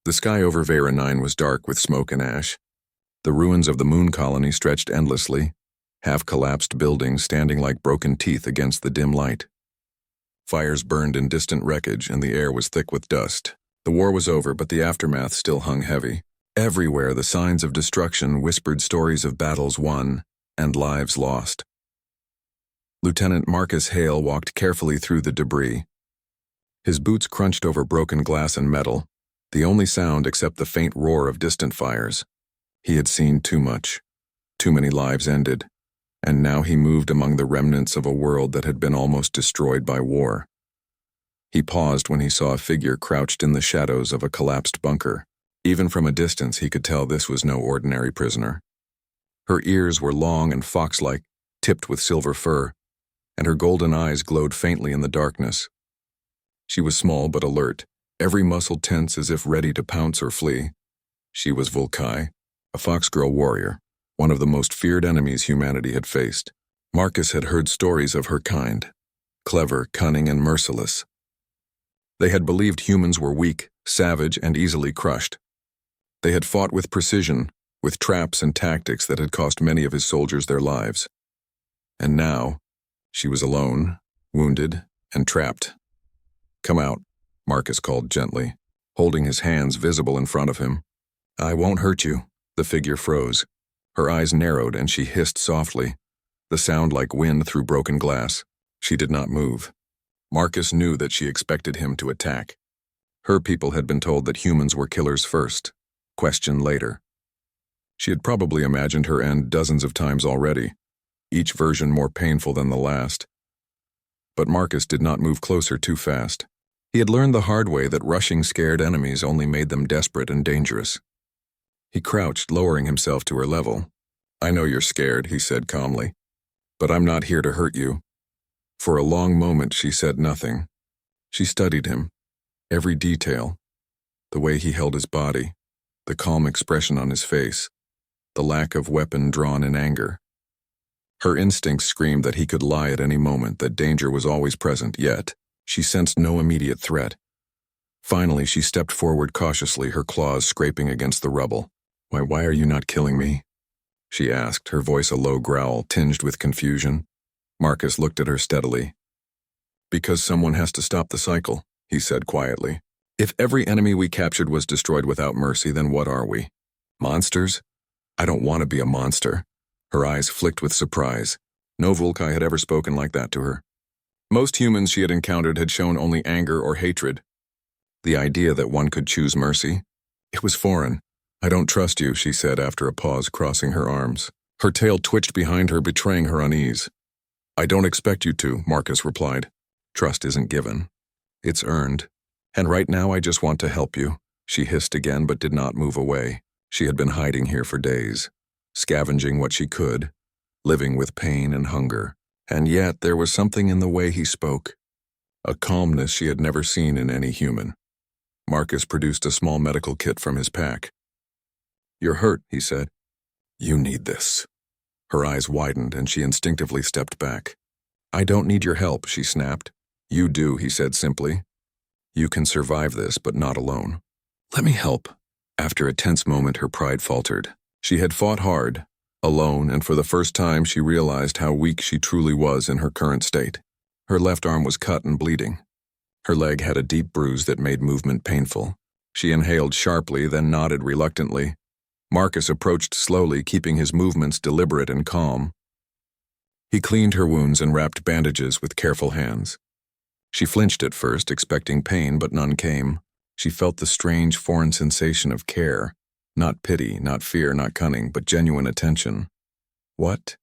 The sky over Vera 9 was dark with smoke and ash. The ruins of the moon colony stretched endlessly, half-collapsed buildings standing like broken teeth against the dim light. Fires burned in distant wreckage, and the air was thick with dust. The war was over, but the aftermath still hung heavy. Everywhere, the signs of destruction whispered stories of battles won and lives lost. Lieutenant Marcus Hale walked carefully through the debris. His boots crunched over broken glass and metal, the only sound except the faint roar of distant fires. He had seen too much. Too many lives ended, and now he moved among the remnants of a world that had been almost destroyed by war. He paused when he saw a figure crouched in the shadows of a collapsed bunker. Even from a distance, he could tell this was no ordinary prisoner. Her ears were long and fox-like, tipped with silver fur, and her golden eyes glowed faintly in the darkness. She was small but alert, every muscle tense as if ready to pounce or flee. She was Volkai, a fox-girl warrior, one of the most feared enemies humanity had faced. Marcus had heard stories of her kind, clever, cunning, and merciless. They had believed humans were weak, savage, and easily crushed. They had fought with precision, with traps and tactics that had cost many of his soldiers their lives. And now, she was alone, wounded, and trapped. "Come out," Marcus called gently, holding his hands visible in front of him. "I won't hurt you." The figure froze. Her eyes narrowed and she hissed softly, the sound like wind through broken glass. She did not move. Marcus knew that she expected him to attack. Her people had been told that humans were killers first, question later. She had probably imagined her end dozens of times already, each version more painful than the last. But Marcus did not move closer too fast. He had learned the hard way that rushing scared enemies only made them desperate and dangerous. He crouched, lowering himself to her level. "I know you're scared," he said calmly, "but I'm not here to hurt you." For a long moment she said nothing. She studied him, every detail, the way he held his body, the calm expression on his face, the lack of weapon drawn in anger. Her instincts screamed that he could lie at any moment, that danger was always present, yet she sensed no immediate threat. Finally, she stepped forward cautiously, her claws scraping against the rubble. Why are you not killing me?" she asked, her voice a low growl tinged with confusion. Marcus looked at her steadily. "Because someone has to stop the cycle," he said quietly. "If every enemy we captured was destroyed without mercy, then what are we? Monsters? I don't want to be a monster." Her eyes flicked with surprise. No Volkai had ever spoken like that to her. Most humans she had encountered had shown only anger or hatred. The idea that one could choose mercy? It was foreign. "I don't trust you," she said after a pause, crossing her arms. Her tail twitched behind her, betraying her unease. "I don't expect you to," Marcus replied. "Trust isn't given. It's earned. And right now I just want to help you." She hissed again but did not move away. She had been hiding here for days, scavenging what she could, living with pain and hunger. And yet there was something in the way he spoke, a calmness she had never seen in any human. Marcus produced a small medical kit from his pack. "You're hurt," he said. "You need this." Her eyes widened and she instinctively stepped back. "I don't need your help," she snapped. "You do," he said simply. "You can survive this, but not alone." "Let me help." After a tense moment, her pride faltered. She had fought hard, alone, and for the first time she realized how weak she truly was in her current state. Her left arm was cut and bleeding. Her leg had a deep bruise that made movement painful. She inhaled sharply, then nodded reluctantly. Marcus approached slowly, keeping his movements deliberate and calm. He cleaned her wounds and wrapped bandages with careful hands. She flinched at first, expecting pain, but none came. She felt the strange foreign sensation of care. Not pity, not fear, not cunning, but genuine attention. "What?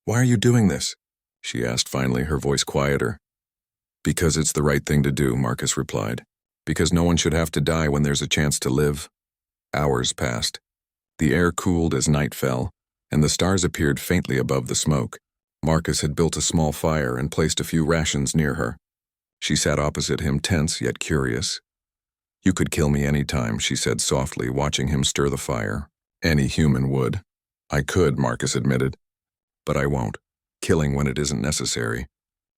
Why are you doing this?" she asked finally, her voice quieter. "Because it's the right thing to do," Marcus replied. "Because no one should have to die when there's a chance to live." Hours passed. The air cooled as night fell, and the stars appeared faintly above the smoke. Marcus had built a small fire and placed a few rations near her. She sat opposite him, tense yet curious. "You could kill me any time," she said softly, watching him stir the fire. "Any human would." "I could," Marcus admitted. "But I won't. Killing when it isn't necessary.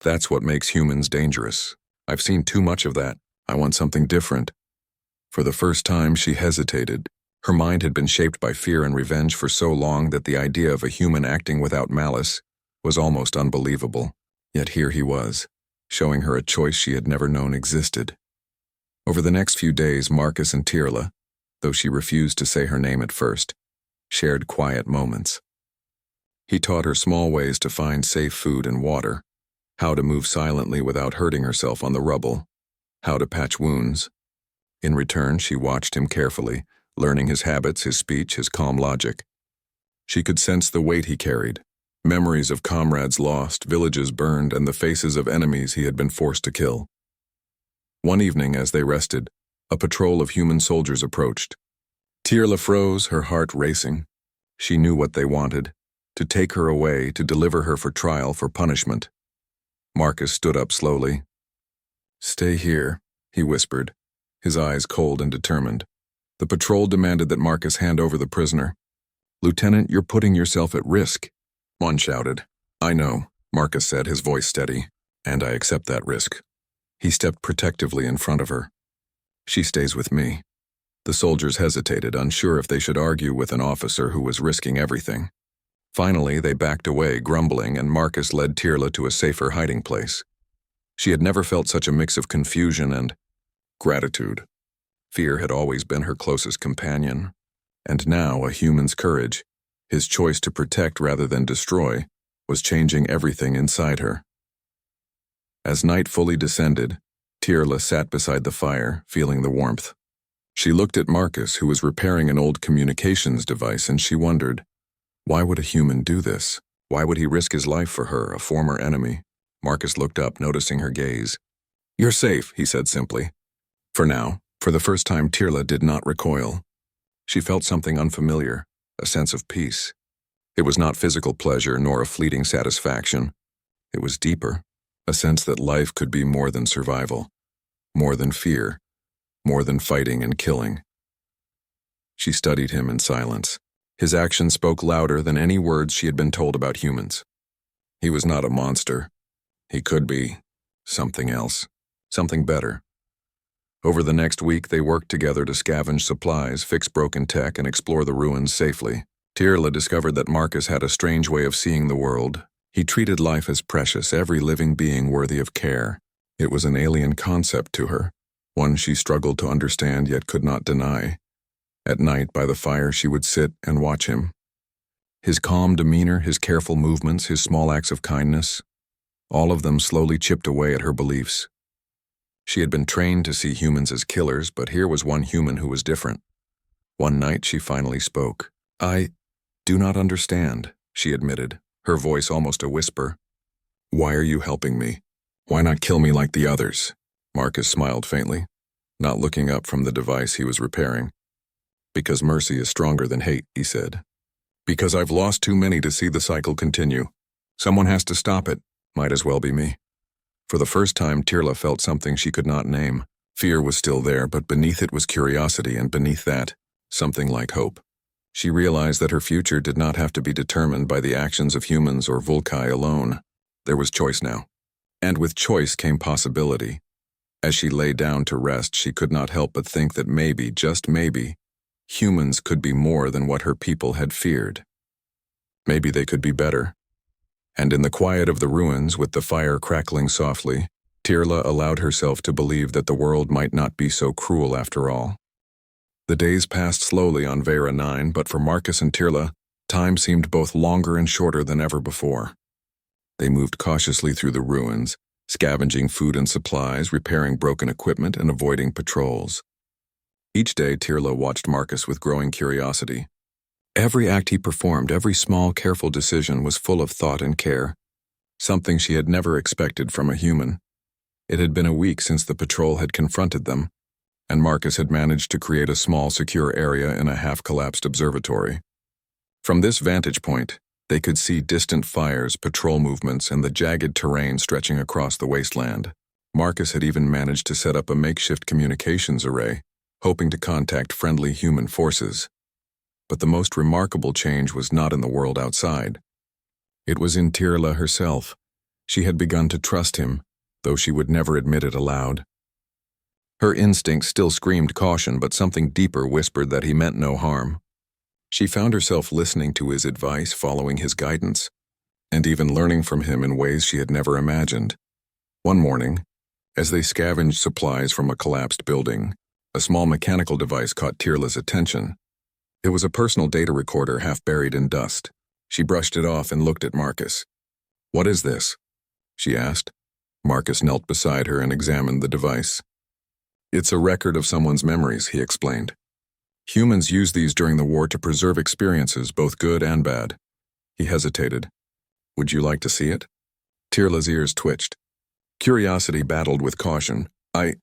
That's what makes humans dangerous. I've seen too much of that. I want something different." For the first time, she hesitated. Her mind had been shaped by fear and revenge for so long that the idea of a human acting without malice was almost unbelievable. Yet here he was, showing her a choice she had never known existed. Over the next few days, Marcus and Tyrla, though she refused to say her name at first, shared quiet moments. He taught her small ways to find safe food and water, how to move silently without hurting herself on the rubble, how to patch wounds. In return, she watched him carefully, learning his habits, his speech, his calm logic. She could sense the weight he carried, memories of comrades lost, villages burned, and the faces of enemies he had been forced to kill. One evening, as they rested, a patrol of human soldiers approached. Tyrla froze, her heart racing. She knew what they wanted, to take her away, to deliver her for trial, for punishment. Marcus stood up slowly. "Stay here," he whispered, his eyes cold and determined. The patrol demanded that Marcus hand over the prisoner. "Lieutenant, you're putting yourself at risk," one shouted. "I know," Marcus said, his voice steady, "and I accept that risk." He stepped protectively in front of her. "She stays with me." The soldiers hesitated, unsure if they should argue with an officer who was risking everything. Finally, they backed away, grumbling, and Marcus led Tyrla to a safer hiding place. She had never felt such a mix of confusion and gratitude. Fear had always been her closest companion, and now a human's courage, his choice to protect rather than destroy, was changing everything inside her. As night fully descended, Tyrla sat beside the fire, feeling the warmth. She looked at Marcus, who was repairing an old communications device, and she wondered, why would a human do this? Why would he risk his life for her, a former enemy? Marcus looked up, noticing her gaze. "You're safe," he said simply. For now, for the first time, Tyrla did not recoil. She felt something unfamiliar, a sense of peace. It was not physical pleasure nor a fleeting satisfaction. It was deeper, a sense that life could be more than survival, more than fear, more than fighting and killing. She studied him in silence. His actions spoke louder than any words she had been told about humans. He was not a monster. He could be something else, something better. Over the next week, they worked together to scavenge supplies, fix broken tech, and explore the ruins safely. Tyrla discovered that Marcus had a strange way of seeing the world. He treated life as precious, every living being worthy of care. It was an alien concept to her, one she struggled to understand yet could not deny. At night, by the fire, she would sit and watch him. His calm demeanor, his careful movements, his small acts of kindness, all of them slowly chipped away at her beliefs. She had been trained to see humans as killers, but here was one human who was different. One night, she finally spoke. "I do not understand," she admitted, her voice almost a whisper. "Why are you helping me? Why not kill me like the others?" Marcus smiled faintly, not looking up from the device he was repairing. "Because mercy is stronger than hate," he said. "Because I've lost too many to see the cycle continue. Someone has to stop it. Might as well be me." For the first time, Tyrla felt something she could not name. Fear was still there, but beneath it was curiosity, and beneath that, something like hope. She realized that her future did not have to be determined by the actions of humans or Volkai alone. There was choice now. And with choice came possibility. As she lay down to rest, she could not help but think that maybe, just maybe, humans could be more than what her people had feared. Maybe they could be better. And in the quiet of the ruins, with the fire crackling softly, Tyrla allowed herself to believe that the world might not be so cruel after all. The days passed slowly on Vera 9, but for Marcus and Tyrla, time seemed both longer and shorter than ever before. They moved cautiously through the ruins, scavenging food and supplies, repairing broken equipment, and avoiding patrols. Each day, Tyrla watched Marcus with growing curiosity. Every act he performed, every small, careful decision was full of thought and care, something she had never expected from a human. It had been a week since the patrol had confronted them, and Marcus had managed to create a small, secure area in a half-collapsed observatory. From this vantage point, they could see distant fires, patrol movements, and the jagged terrain stretching across the wasteland. Marcus had even managed to set up a makeshift communications array, hoping to contact friendly human forces. But the most remarkable change was not in the world outside. It was in Tyrla herself. She had begun to trust him, though she would never admit it aloud. Her instinct still screamed caution, but something deeper whispered that he meant no harm. She found herself listening to his advice, following his guidance, and even learning from him in ways she had never imagined. One morning, as they scavenged supplies from a collapsed building, a small mechanical device caught Tyrla's attention. It was a personal data recorder half buried in dust. She brushed it off and looked at Marcus. "What is this?" she asked. Marcus knelt beside her and examined the device. "It's a record of someone's memories," he explained. "Humans used these during the war to preserve experiences, both good and bad." He hesitated. "Would you like to see it?" Tyrla's ears twitched. Curiosity battled with caution. I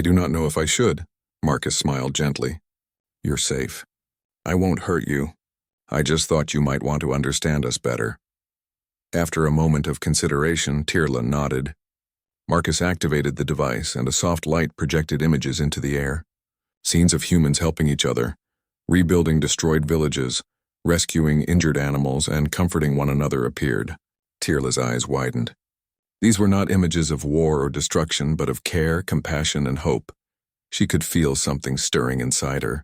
do not know if I should." Marcus smiled gently. "You're safe. I won't hurt you. I just thought you might want to understand us better." After a moment of consideration, Tyrla nodded. Marcus activated the device, and a soft light projected images into the air. Scenes of humans helping each other, rebuilding destroyed villages, rescuing injured animals, and comforting one another appeared. Tyrla's eyes widened. These were not images of war or destruction, but of care, compassion, and hope. She could feel something stirring inside her.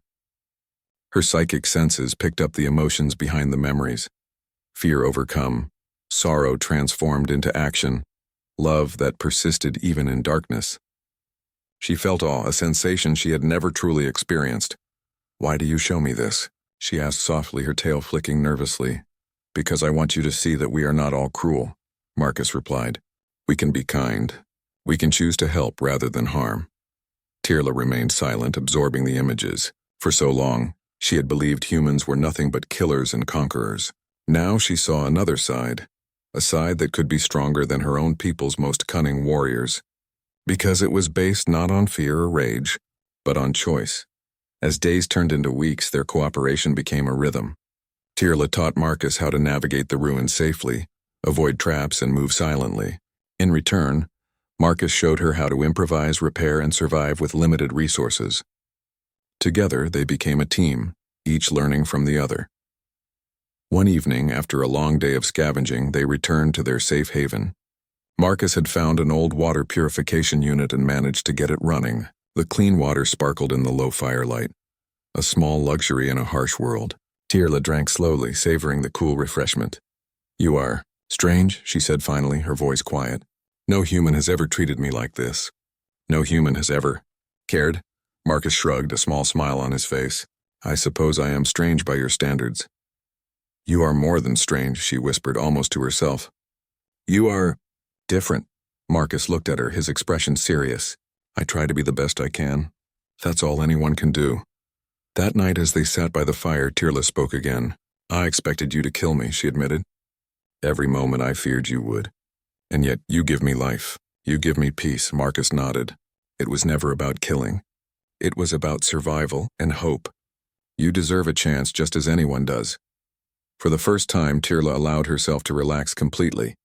Her psychic senses picked up the emotions behind the memories. Fear overcome, sorrow transformed into action, love that persisted even in darkness. She felt awe, a sensation she had never truly experienced. "Why do you show me this?" she asked softly, her tail flicking nervously. "Because I want you to see that we are not all cruel," Marcus replied. "We can be kind. We can choose to help rather than harm." Tyrla remained silent, absorbing the images. For so long, she had believed humans were nothing but killers and conquerors. Now she saw another side, a side that could be stronger than her own people's most cunning warriors. Because it was based not on fear or rage, but on choice. As days turned into weeks, their cooperation became a rhythm. Tyrla taught Marcus how to navigate the ruins safely, avoid traps, and move silently. In return, Marcus showed her how to improvise, repair, and survive with limited resources. Together, they became a team, each learning from the other. One evening, after a long day of scavenging, they returned to their safe haven. Marcus had found an old water purification unit and managed to get it running. The clean water sparkled in the low firelight, a small luxury in a harsh world. Tyrla drank slowly, savoring the cool refreshment. "You are strange," she said finally, her voice quiet. "No human has ever treated me like this. No human has ever cared." Marcus shrugged, a small smile on his face. "I suppose I am strange by your standards." "You are more than strange," she whispered, almost to herself. "You are different." Marcus looked at her, his expression serious. "I try to be the best I can. That's all anyone can do." That night, as they sat by the fire, Tyrla spoke again. "I expected you to kill me," she admitted. "Every moment I feared you would. And yet you give me life. You give me peace." Marcus nodded. "It was never about killing. It was about survival and hope. You deserve a chance just as anyone does." For the first time, Tyrla allowed herself to relax completely.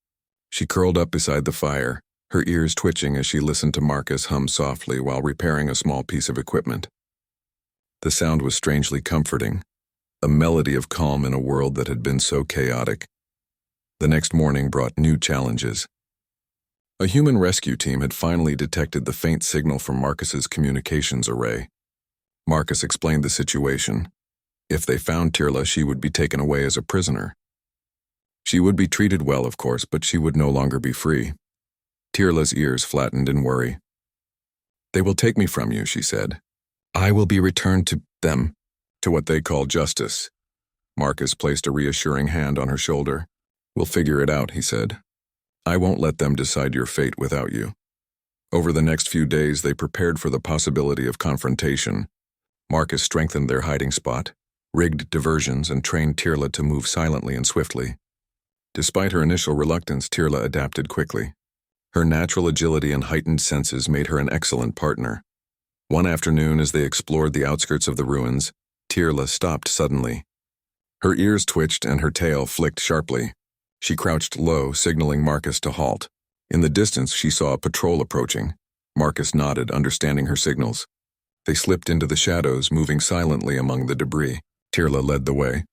She curled up beside the fire, her ears twitching as she listened to Marcus hum softly while repairing a small piece of equipment. The sound was strangely comforting, a melody of calm in a world that had been so chaotic. The next morning brought new challenges. A human rescue team had finally detected the faint signal from Marcus's communications array. Marcus explained the situation. If they found Tyrla, she would be taken away as a prisoner. She would be treated well, of course, but she would no longer be free. Tyrla's ears flattened in worry. "They will take me from you," she said. "I will be returned to them, to what they call justice." Marcus placed a reassuring hand on her shoulder. "We'll figure it out," he said. "I won't let them decide your fate without you." Over the next few days, they prepared for the possibility of confrontation. Marcus strengthened their hiding spot, rigged diversions, and trained Tyrla to move silently and swiftly. Despite her initial reluctance, Tyrla adapted quickly. Her natural agility and heightened senses made her an excellent partner. One afternoon, as they explored the outskirts of the ruins, Tyrla stopped suddenly. Her ears twitched and her tail flicked sharply. She crouched low, signaling Marcus to halt. In the distance, she saw a patrol approaching. Marcus nodded, understanding her signals. They slipped into the shadows, moving silently among the debris. Tyrla led the way,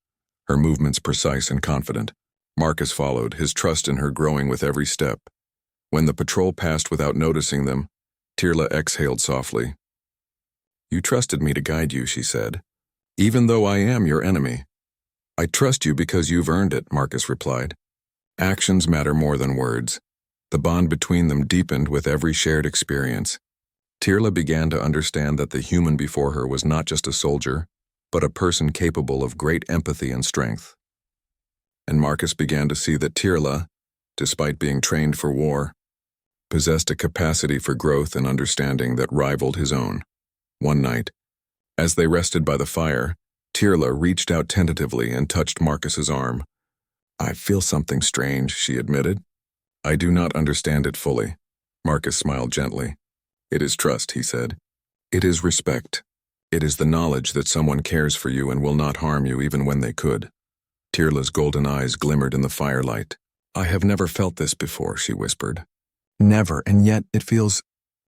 her movements precise and confident. Marcus followed, his trust in her growing with every step. When the patrol passed without noticing them, Tyrla exhaled softly. You trusted me to guide you, she said. Even though I am your enemy. I trust you because you've earned it, Marcus replied. Actions matter more than words. The bond between them deepened with every shared experience. Tyrla began to understand that the human before her was not just a soldier, but a person capable of great empathy and strength. And Marcus began to see that Tyrla, despite being trained for war, possessed a capacity for growth and understanding that rivaled his own. One night, as they rested by the fire, Tyrla reached out tentatively and touched Marcus's arm. I feel something strange, she admitted. I do not understand it fully. Marcus smiled gently. It is trust, he said. It is respect. It is the knowledge that someone cares for you and will not harm you even when they could. Tyrla's golden eyes glimmered in the firelight. I have never felt this before, she whispered. Never, and yet it feels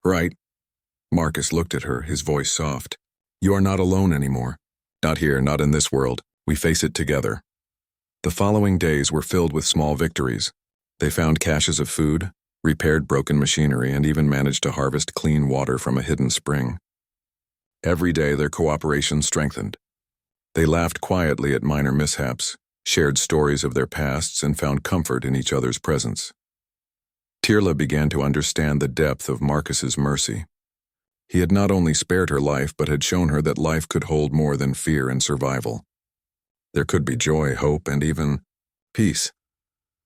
right. Marcus looked at her, his voice soft. You are not alone anymore. Not here, not in this world. We face it together. The following days were filled with small victories. They found caches of food, repaired broken machinery, and even managed to harvest clean water from a hidden spring. Every day their cooperation strengthened. They laughed quietly at minor mishaps, shared stories of their pasts, and found comfort in each other's presence. Tyrla began to understand the depth of Marcus's mercy. He had not only spared her life, but had shown her that life could hold more than fear and survival. There could be joy, hope, and even peace.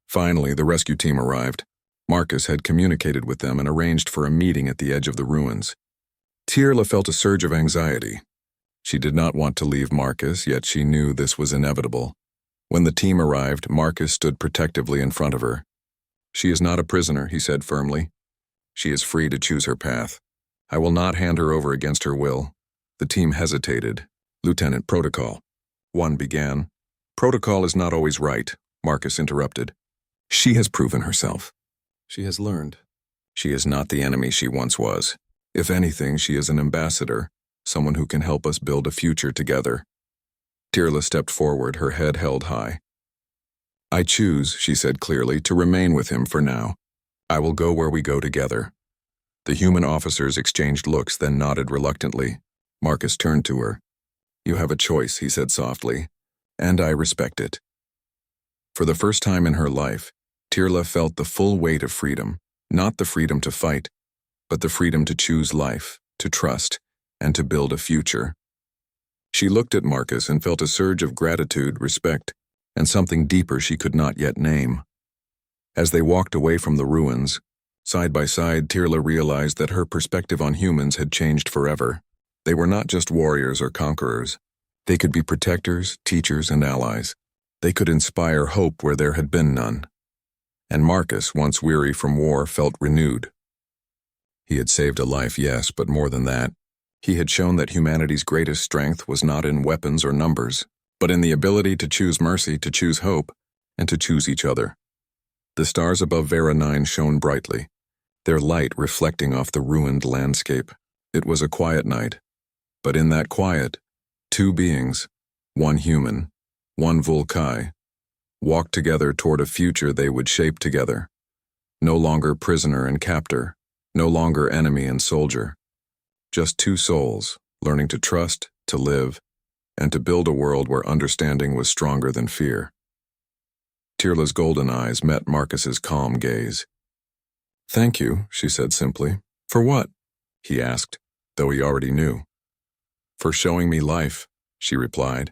Finally, the rescue team arrived. Marcus had communicated with them and arranged for a meeting at the edge of the ruins. Tyrla felt a surge of anxiety. She did not want to leave Marcus, yet she knew this was inevitable. When the team arrived, Marcus stood protectively in front of her. She is not a prisoner, he said firmly. She is free to choose her path. I will not hand her over against her will. The team hesitated. Lieutenant, protocol. One began. Protocol is not always right, Marcus interrupted. She has proven herself. She has learned. She is not the enemy she once was. If anything, she is an ambassador, someone who can help us build a future together. Tyrla stepped forward, her head held high. I choose, she said clearly, to remain with him for now. I will go where we go together. The human officers exchanged looks, then nodded reluctantly. Marcus turned to her. You have a choice, he said softly, and I respect it. For the first time in her life, Tyrla felt the full weight of freedom, not the freedom to fight, but the freedom to choose life, to trust, and to build a future. She looked at Marcus and felt a surge of gratitude, respect, and something deeper she could not yet name. As they walked away from the ruins, side by side, Tyrla realized that her perspective on humans had changed forever. They were not just warriors or conquerors. They could be protectors, teachers, and allies. They could inspire hope where there had been none. And Marcus, once weary from war, felt renewed. He had saved a life, yes, but more than that. He had shown that humanity's greatest strength was not in weapons or numbers, but in the ability to choose mercy, to choose hope, and to choose each other. The stars above Vera 9 shone brightly, their light reflecting off the ruined landscape. It was a quiet night, but in that quiet, two beings, one human, one Volkai, walked together toward a future they would shape together. No longer prisoner and captor, no longer enemy and soldier. Just two souls, learning to trust, to live, and to build a world where understanding was stronger than fear. Tyrla's golden eyes met Marcus's calm gaze. Thank you, she said simply. For what? He asked, though he already knew. For showing me life, she replied.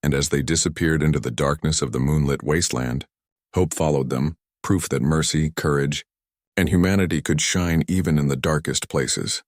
And as they disappeared into the darkness of the moonlit wasteland, hope followed them, proof that mercy, courage, and humanity could shine even in the darkest places.